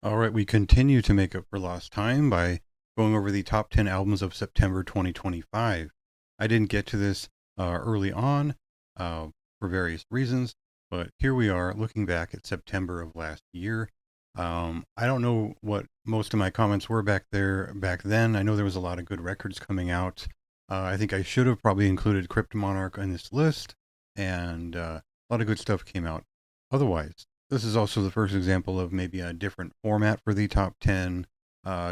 All right, we continue to make up for lost time by going over the top 10 albums of September 2025. I didn't get to this early on uh, for various reasons, but here we are looking back at September of last year. I don't know what most of my comments were back then. I know there was a lot of good records coming out. I think I should have probably included Crypt Monarch on this list, and a lot of good stuff came out. Otherwise, this is also the first example of maybe a different format for the top 10,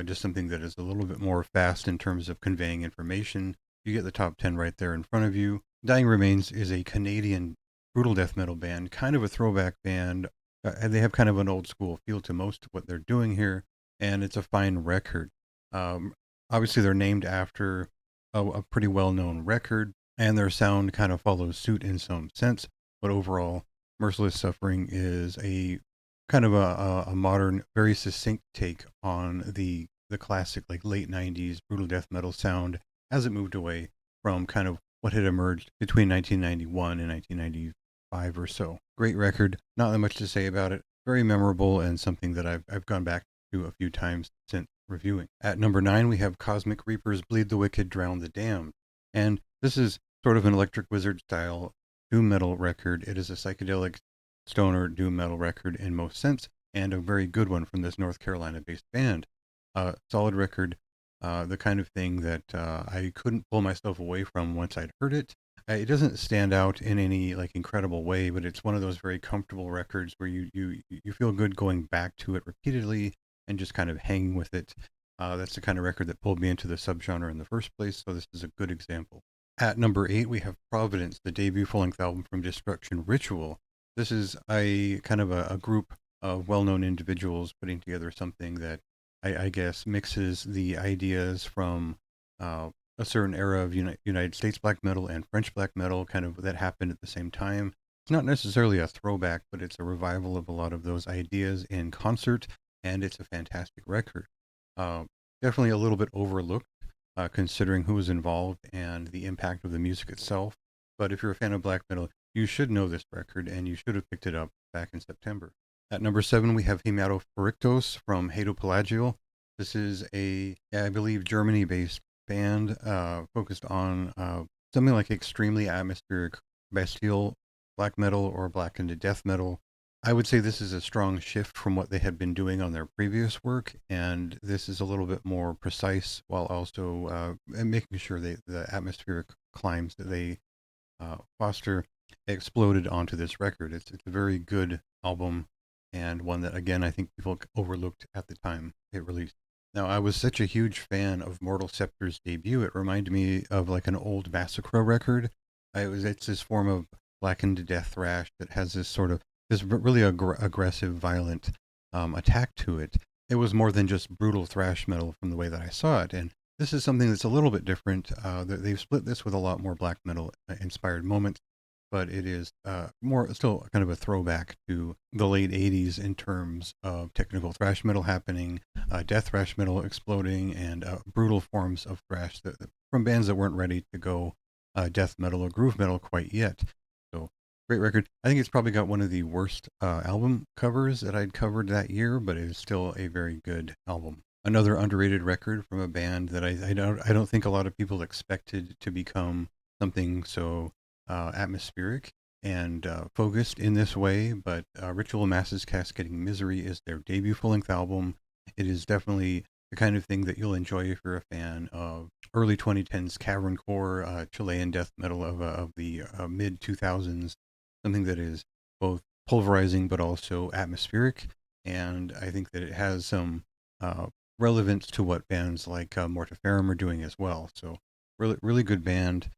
just something that is a little bit more fast in terms of conveying information. You get the top 10 right there in front of you. Dying Remains is a Canadian brutal death metal band, kind of a throwback band. And they have kind of an old school feel to most of what they're doing here, and it's a fine record. Um, Obviously, they're named after a pretty well known record, and their sound kind of follows suit in some sense, but overall, Merciless Suffering is a kind of a modern, very succinct take on the classic like late '90s brutal death metal sound as it moved away from kind of what had emerged between 1991 and 1995 or so. Great record, not that much to say about it. Very memorable and something that I've gone back to a few times since reviewing. At number 9, we have Cosmic Reapers Bleed the Wicked, Drown the Damned. And this is sort of an Electric Wizard style doom metal record. It is a psychedelic stoner doom metal record in most sense, and a very good one from this North Carolina based band. Solid record, the kind of thing that I couldn't pull myself away from once I'd heard it. It doesn't stand out in any like incredible way, but it's one of those very comfortable records where you feel good going back to it repeatedly and just kind of hanging with it. That's the kind of record that pulled me into the subgenre in the first place, so this is a good example. At number 8, we have Providence, the debut full length album from Destruction Ritual. This is a kind of a group of well known individuals putting together something that I guess mixes the ideas from a certain era of United States black metal and French black metal, kind of that happened at the same time. It's not necessarily a throwback, but it's a revival of a lot of those ideas in concert, and it's a fantastic record. Uh, Definitely a little bit overlooked considering who was involved and the impact of the music itself. But if you're a fan of black metal, you should know this record and you should have picked it up back in September. At number 7, we have Hematophorictos from Hato This is a, yeah, I believe, Germany based band focused on something like extremely atmospheric bestial black metal or blackened death metal. I would say this is a strong shift from what they had been doing on their previous work, and this is a little bit more precise while also making sure the atmospheric climbs that they foster exploded onto this record. It's a very good album and one that again I think people overlooked at the time it released. Now I was such a huge fan of Mortal Scepter's debut. It reminded me of like an old Massacre record. It's this form of blackened death thrash that has this sort of this really aggressive, violent attack to it. It was more than just brutal thrash metal from the way that I saw it, and this is something that's a little bit different. They've split this with a lot more black metal inspired moments, but it is more still kind of a throwback to the late 80s in terms of technical thrash metal happening, death thrash metal exploding, and brutal forms of thrash from bands that weren't ready to go death metal or groove metal quite yet. So great record. I think it's probably got one of the worst album covers that I'd covered that year, but it is still a very good album. Another underrated record from a band that I don't think a lot of people expected to become something so atmospheric and focused in this way. But Ritual Masses Cascading Misery is their debut full length album. It is definitely the kind of thing that you'll enjoy if you're a fan of early 2010s cavern core Chilean death metal of the mid 2000s. Something that is both pulverizing but also atmospheric. And I think that it has some relevance to what bands like Mortiferum are doing as well. So really good band.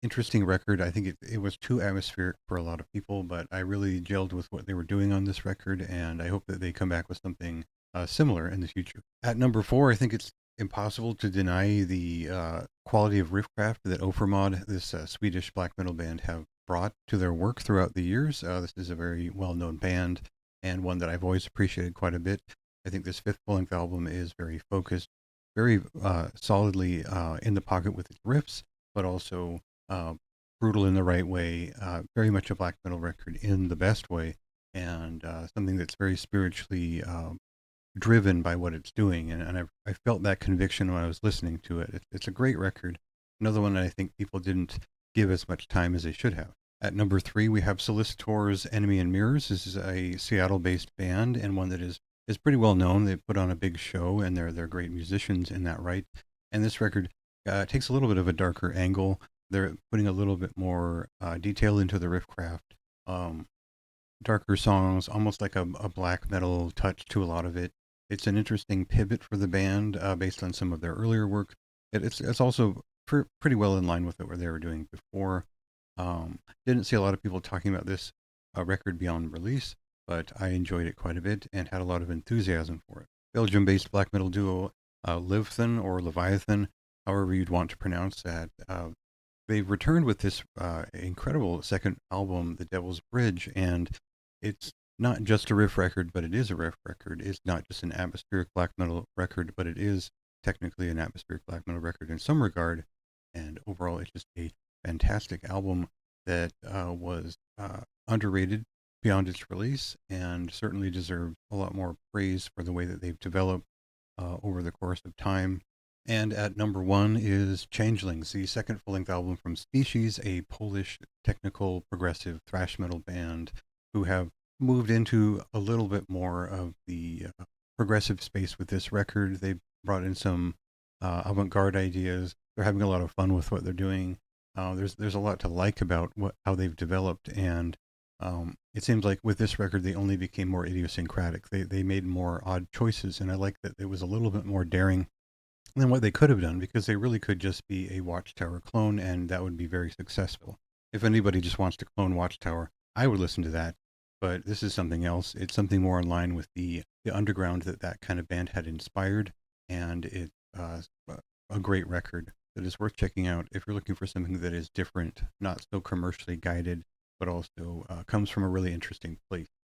Interesting record. I think it was too atmospheric for a lot of people, but I really gelled with what they were doing on this record, and I hope that they come back with something similar in the future. At number 4, I think it's impossible to deny the quality of riffcraft that Ofermod, this Swedish black metal band, have brought to their work throughout the years. This is a very well known band and one that I've always appreciated quite a bit. I think this fifth full length album is very focused, very solidly in the pocket with its riffs, but also uh, brutal in the right way. Very much a black metal record in the best way, and something that's very spiritually driven by what it's doing, and I felt that conviction when I was listening to it. It's a great record. Another one that I think people didn't give as much time as they should have. At number three, we have Solicitors Enemy and Mirrors. This is a Seattle based band and one that is pretty well known. They put on a big show and they're great musicians in that right. And this record takes a little bit of a darker angle. They're putting a little bit more detail into the riff craft. Um, Darker songs, almost like a black metal touch to a lot of it. It's an interesting pivot for the band based on some of their earlier work. It's also pretty well in line with what they were doing before. Didn't see a lot of people talking about this record beyond release, but I enjoyed it quite a bit and had a lot of enthusiasm for it. Belgium-based black metal duo Livthan or Leviathan, however you'd want to pronounce that. They've returned with this incredible second album, The Devil's Bridge, and it's not just a riff record, but it is a riff record. It's not just an atmospheric black metal record, but it is technically an atmospheric black metal record in some regard. And overall, it's just a fantastic album that was underrated beyond its release and certainly deserves a lot more praise for the way that they've developed over the course of time. And at number one is Changelings, the second full length album from Species, a Polish technical progressive thrash metal band who have moved into a little bit more of the progressive space with this record. They brought in some avant garde ideas. They're having a lot of fun with what they're doing. There's a lot to like about how they've developed, and it seems like with this record they only became more idiosyncratic. They made more odd choices, and I like that it was a little bit more daring than what they could have done because they really could just be a Watchtower clone, and that would be very successful. If anybody just wants to clone Watchtower, I would listen to that. But this is something else. It's something more in line with the underground that kind of band had inspired, and it's a great record that is worth checking out if you're looking for something that is different, not so commercially guided, but also comes from a really interesting place.